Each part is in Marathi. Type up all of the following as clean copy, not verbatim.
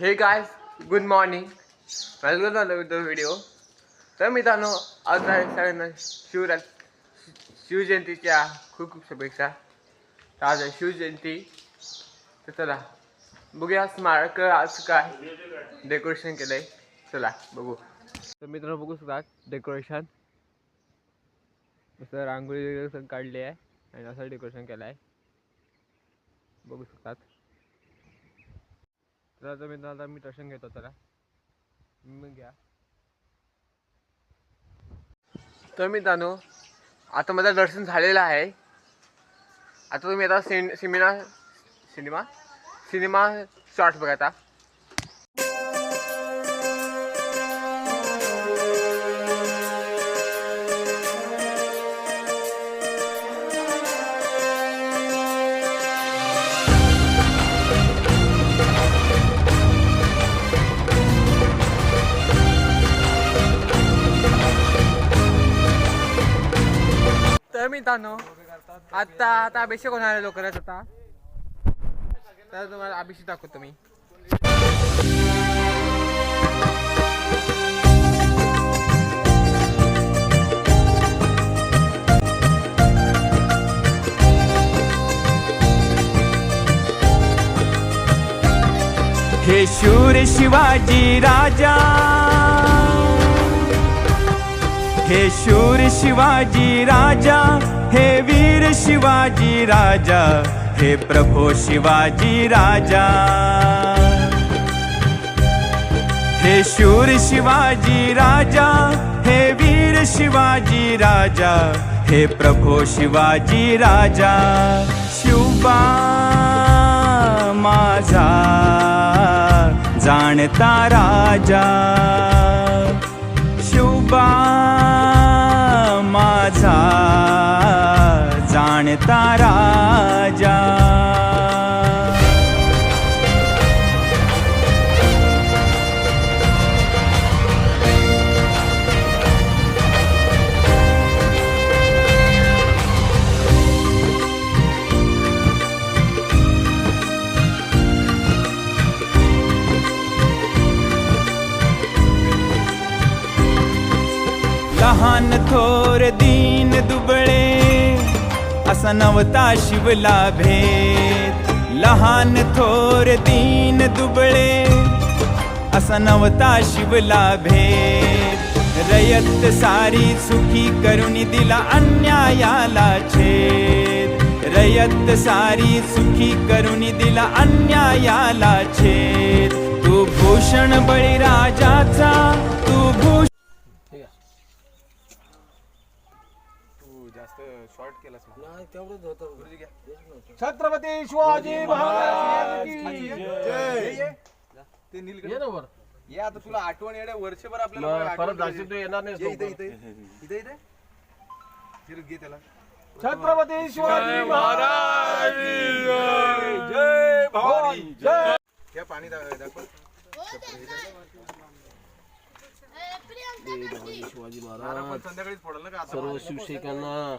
हे guys, good morning. Welcome to the video. तर मित्रांनो, आज आहे सगळ्यांना शिवजयंतीच्या खूप खूप शुभेच्छा. तर आज आहे शिवजयंती. तर चला बघूया स्मारक आज काय डेकोरेशन केलंय. चला बघू. तर मित्रांनो बघू शकता डेकोरेशन. मस्त रांगोळी वगैरे काढली आहे आणि असं डेकोरेशन केलं आहे. बघू शकतात. तर आता मित्रांनो मी दर्शन घेतो. चला मग घ्या. तर मित्रांनो आता माझं दर्शन झालेलं आहे. आता तुम्ही आता सिनेमा शॉर्ट्स बघा आता. तर मित्रांनो आता अभिषेक होणार आहे लवकरच. आता तर तुम्हाला अभिषेक दाखवतो मी. हे शूर शिवाजी राजा, हे शूर शिवाजी राजा, हे वीर शिवाजी राजा, हे प्रभो शिवाजी राजा. हे शूर शिवाजी राजा, हे वीर शिवाजी राजा, हे प्रभो शिवाजी राजा. शिवबा माझा जाणता राजा, शिवबा माझा जाणता राजा. लहान थोर दीन दुबळे असा नवता शिवला भेद. लहान थोर दीन दुबळे असा नवता शिवला भेद. रयत सारी सुखी करून दिला अन्यायाला छेद. रयत सारी सुखी करून दिला अन्यायाला छेद. तू भूषण बळीराजाचा, तू भूषण जास्त शॉर्ट केलास नाही तेवढंच होतं. छत्रपती शिवाजी महाराज की जय. ते ये ना वर. ये आता तुला आठवण येण्या वर्षभर आपल्याला परत जाशील तू येणार नाही. इथे इथे इथे इथे फिर घे त्याला. छत्रपती शिवाजी महाराज की जय. जय भवानी जय. या पाणी दाखव. शिवाजी आपण महाराज संध्याकाळीच पडल ना का सर्व शिवसैनिकांना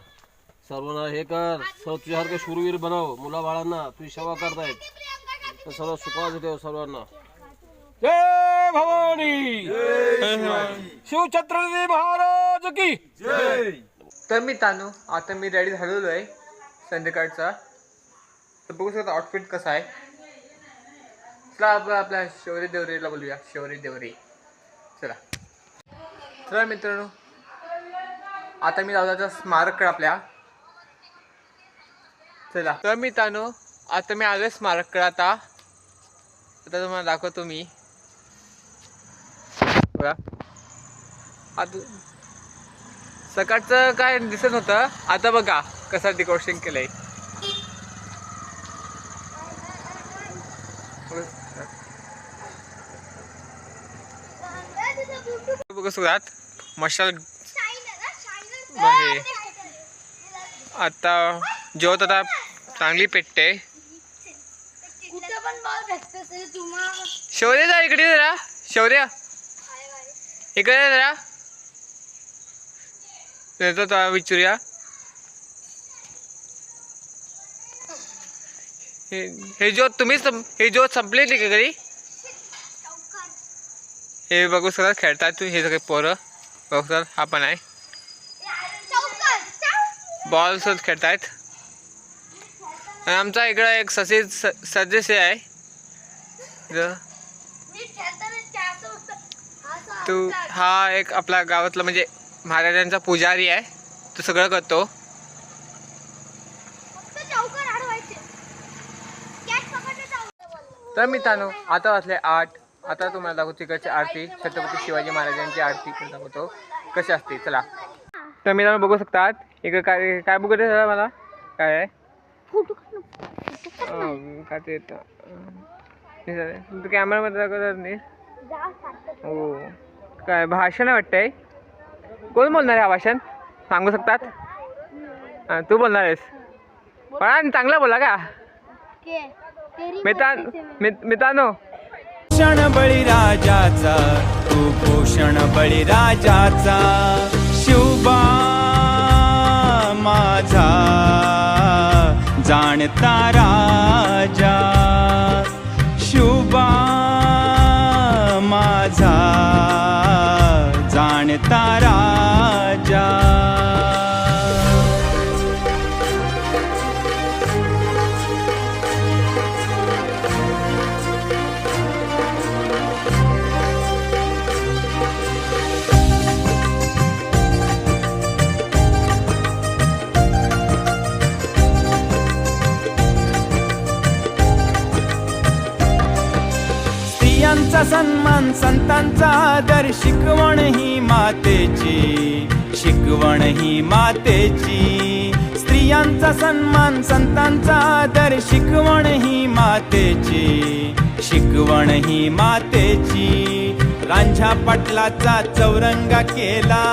सर्वांना हे कर, तुझ्यासारखे शूरवीर बनव. मुला बाळांना तुझी सेवा करतायत तर सर्व सुखात ठेव सर्वांना. जय भवानी शिवछत्रपती महाराज की जय. तर मित्रांनो आता मी रेडी झालेलो आहे संध्याकाळचा. तर बघू शकता आउटफिट कसा आहे. चला आपल्या शौर्य देवरेला बोलूया. शौर्य देवरे. चला चला मित्रांनो आता मी दादाचा स्मारककडे आपल्या. चला तर मित्रांनो आता मी आलोय स्मारककडे. आता तुम्हाला दाखवतो मी. बघा आता सकाळचं काय दिसत नव्हतं, आता बघा कसं डेकोरेशन केलंय. बघू सुरुवात मशाल हे आता जेवत आता चांगली पेटते. शौर्य जा इकडे जरा. शौर्य इकडे जरा. विचारूया हे ज्योत तुम्हीच हे ज्योत संपली नाही का घरी? हे बघू सर खेळतात तू हे सगळे पोरं बघू सर हा पण आहे बॉल सुद्धा खेळतायत. आणि आमचा इकडं एक सदस्य आहे तू हा एक आपला गावातला म्हणजे महाराजांचा पुजारी आहे. तो सगळं करतो. तर मित्रांनो आता वाजले 8. आता तुम्हाला दाखवतो तिकडची आरती छत्रपती शिवाजी महाराजांची आरती पण दाखवतो कशी असते. चला तर मित्रांनो बघू शकतात इकडे काय काय बघू दे मला काय आहे काय ते कॅमेरामध्ये दाखवतात नाही. हो काय भाषण आहे वाटतंय. कोण बोलणार आहे हा भाषण सांगू शकतात. तू बोलणार आहेस पण चांगला बोला का मित्रांनो. भूषण बळीराजाचा तू भूषण बळीराजाचा शिवबा माझा जाणता राजा शिवबा माझा जाणता राजा. स्त्रियांचा सन्मान संतांचा आदर शिकवण ही मातेची शिकवण ही मातेची. स्त्रियांचा सन्मान संतांचा आदर शिकवण ही मातेची शिकवण ही मातेची. रांझा पाटलाचा चौरंगा केला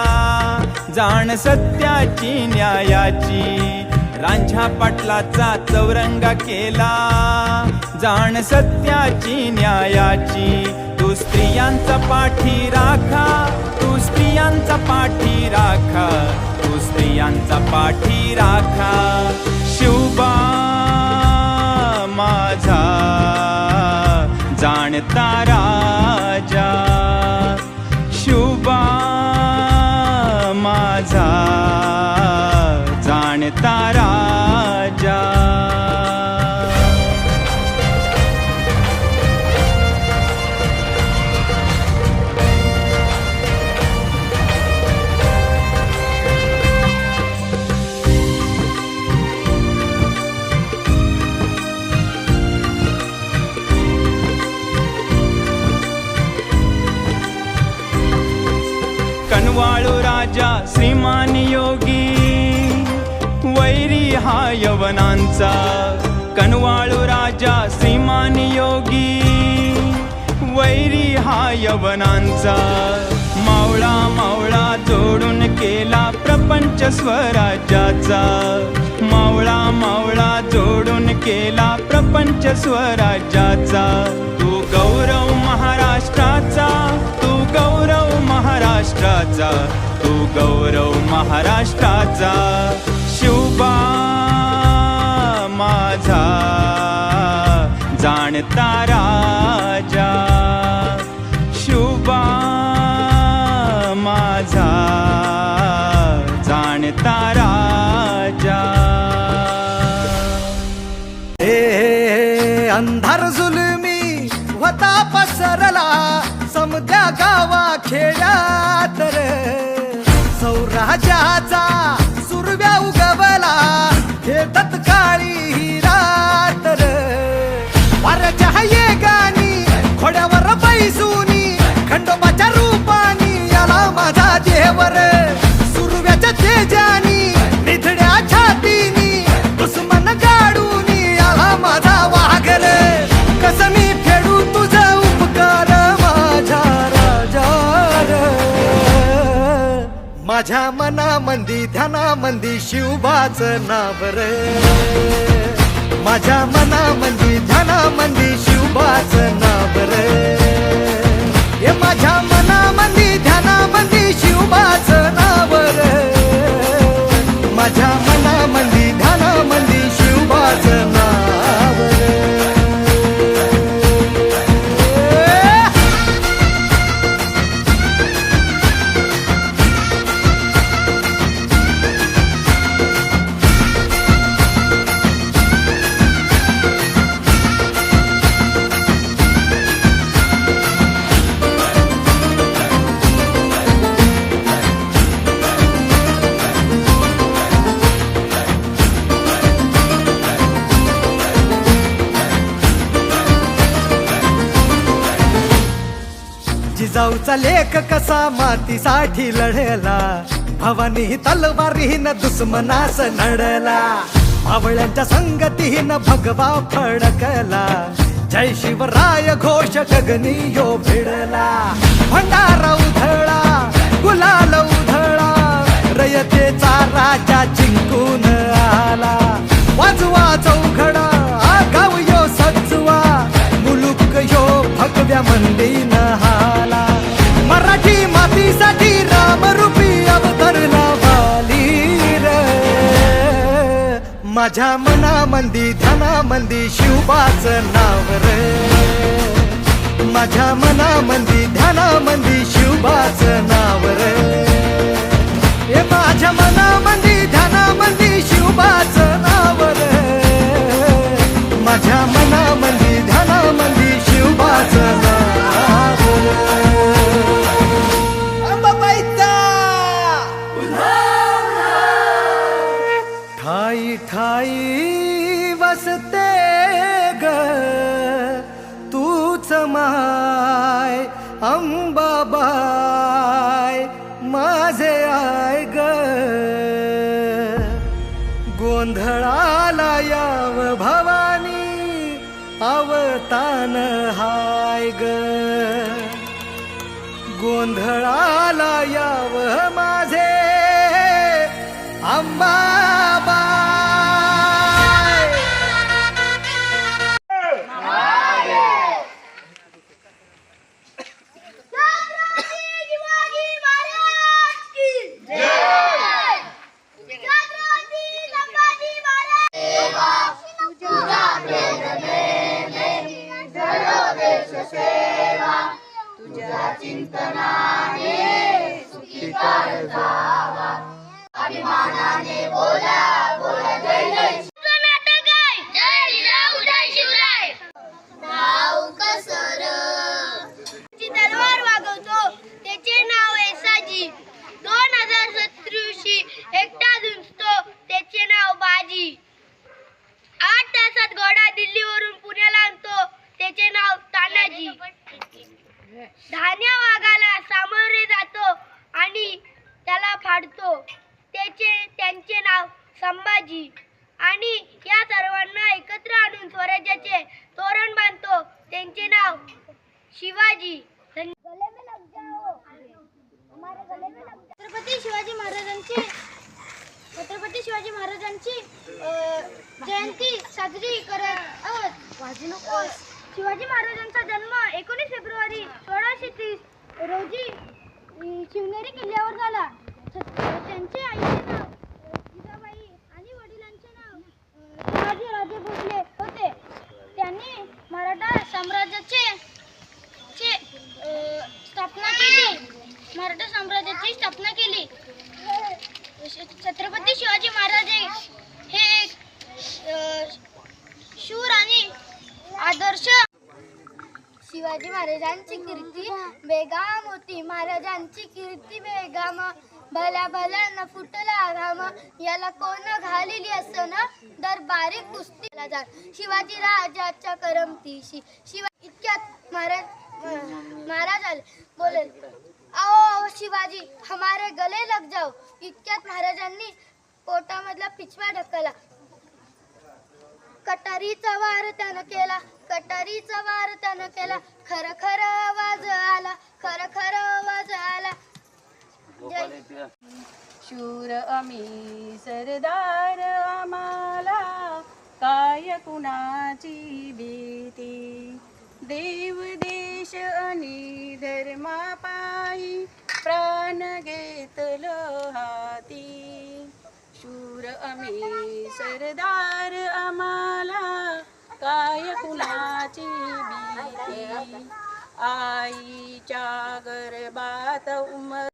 जाण सत्याची न्यायाची. रांझा पाटलाचा चौरंगा केला जाण सत्याची न्यायाची. तू स्त्रियांचा पाठी राखा तू स्त्रियांचा पाठी राखा तू स्त्रियांचा पाठी राखा. शिवबा माझा जाणता राजा शिवबा माझा जाणता राजा. कनवाळू राजा श्रीमान योगी वैरी हा यवनांचा. कनवाळू राजा श्रीमान योगी वैरी हा यवनांचा. मावळा मावळा जोडून केला प्रपंच स्वराज्याचा. मावळा मावळा जोडून केला प्रपंच स्वराज्याचा. तू गौरव महाराष्ट्राचा तू गौरव महाराष्ट्राचा तू गौरव महाराष्ट्राचा. शिवबा माझा जाणता राजा शिवबा माझा जाणता राजा. अंधार जुलमी होता पसरला समद्या गावा खेड्यात रे. सौराजाचा सुरव्या उगवला हे तत्काळी ही रात रे. वाऱ्याच्या येगानी खोड्यावर बैसूनी खंडोबाच्या रूपानी याला माझा देवर. सुरव्याच्या तेजानी निधड्या छातीनी दुश्मन गाडूनी याला माझा वाघर. कसं मी फेडू तुझा उपकार माझ्या राजा रे. माझ्या मनामंदी ध्यानामंदी शिवबाचं नाव रे. माझ्या मनामंदी ध्यानामंदी शिवबाचं नाव रे. हे माझ्या मनामंदी ध्यानामंदी शिवबाचं नाव रे. माझ्या मनामंदी ध्यानामंदी शिवबाचं नाव रे. जिजाऊचा लेख कसा मातीसाठी लढला, भवानी तलवारीनं दुश्मनास नडला, मावळ्यांच्या संगतीनं भगवा फडकला, जय शिवराय घोष गगनी यो भिडला, भंडारा उधळा गुलाल उधळा, रयतेचा राजा जिंकून आला, वाजवा चौघडा गाव यो सजवा, मुलुक यो भगव्या मंदीनं हाला, मराठी मातीसाठी रामरूपी अवतरला वालीर, माझ्या मनामंदी ध्यानामंदी शिवबाचं नाव रे, माझ्या मनामंदी ध्यानामंदी शिवबाचं नाव रे, हे माझ्या मनामंदी ध्यानामंदी शिवबाचं नाव रे, माझ्या मनामंदी ध्यानामंदी शिवबाचं नाव रे. अंबाबाईचा ठाई ठाई वसते ग तूच माय अंबाबाई माझे आय ग, गोंधळाला याव भवानी अवतान हाय ग, गोंधळाला याव माझे अंबाबाई. तलवार वागवतो त्याचे नाव आहे साजी, 2027 एकटा झुंजतो त्याचे नाव बाजी, 8 तासात घोडा दिल्लीवरून पुण्याला आणतो त्याचे नाव तानाजी, धान्या वाघाला सामोरे जातो आणि त्याला फाडतो त्यांचे नाव संभाजी, आणि या सर्वांना एकत्र आणून स्वराज्याचे तोरण बांधतो त्यांचे नाव शिवाजी. छत्रपती शिवाजी महाराजांची जयंती साजरी करत आहोत. शिवाजी महाराजांचा जन्म 19 फेब्रुवारी 1630 रोजी शिवनेरी किल्ल्यावर झाला. त्यांचे आईचे नाव जिजाबाई आणि वडिलांचे नाव शिवाजीराजे भोसले होते. त्यांनी मराठा साम्राज्याची स्थापना केली. छत्रपती शिवाजी महाराज हे एक शूर आणि आदर्श. शिवाजी महाराजांची कीर्ती बेगाम होती. महाराजांची कीर्ती बेगाम, भल्या भल्यानं फुटला घाम, याला कोण घालिली असं दरबारी कुस्तीला जा. शिवाजी राजाच्या करमतीशी इतक्यात महाराज आले. बोले, आओ शिवाजी हमारे गले लग जाओ. इतक्यात महाराजांनी पोटामधला पिछवा ढकलला. कटारीचा वार त्यानं केला. खर खर आवाज आला, खर खर आवाज आला. शूर आम्ही सरदार, आम्हाला काय कुणाची भीती. देव देश आणि धर्मापायी प्राण घेतलं हाती. शूर आम्ही सरदार, आम्हाला काय कुणाची भीती. आईच्या गर्भात उमर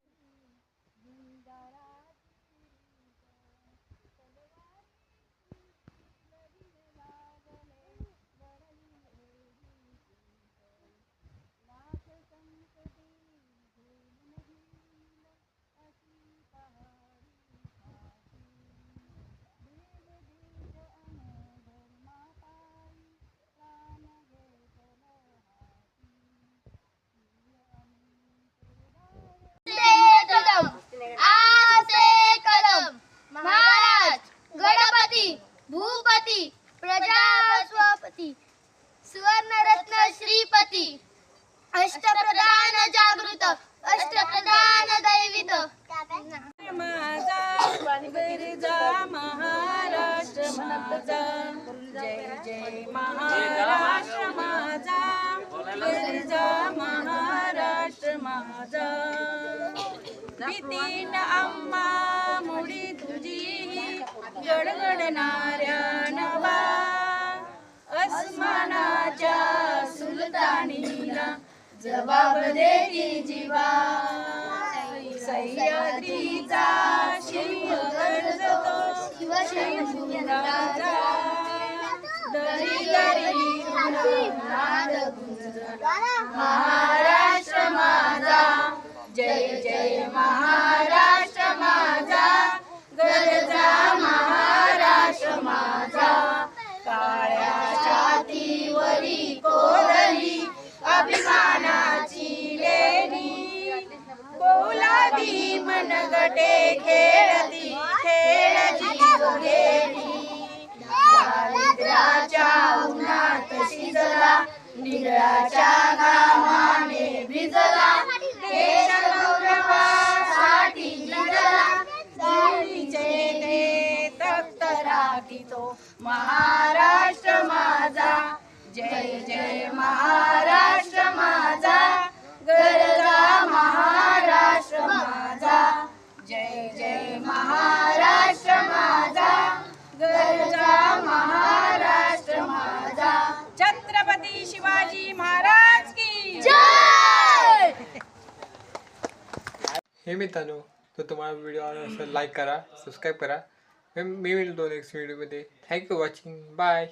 अष्टप्रधान जागृत अष्टप्रधान दैवित माझा गरजा महाराष्ट्र माझा जय जय महाराष्ट्र माझा गरजा महाराष्ट्र माझा भीतीन आम्हा मुडी तुझी गडगडणाऱ्या नवा अस्मानाच्या सुलतानीला जबाब देती जीवा सह्याद्रीचा शिव गरजतो शिवशंभूराजा दरी दरी नाद गुंजला महाराष्ट्र माझा जय जय महाराष्ट्र माझा गरजा महाराष्ट्र माझा काळ्या छातीवरी कोरली अभिमानाची लेणी पोलादी मनगटे खेळती खेळ जीव घेणी दारिद्र्याच्या उन्हात शिजला निळाच्या घामाने भिजला देश गौरवासाठी झिजला जातीचे ते तख्त राखितो महाराष्ट्र माझा जय जय महाराष्ट्र माझा गरजा महाराष्ट्र माझा जय जय महाराष्ट्र माझा गरजा महाराष्ट्र माझा छत्रपती शिवाजी महाराज की जय. हे मित्रांनो, तर तुम्हाला व्हिडिओ आवडला असेल लाईक करा, सबस्क्राईब करा. मी मिळतो नेक्स्ट व्हिडिओमध्ये. Thank you watching. बाय.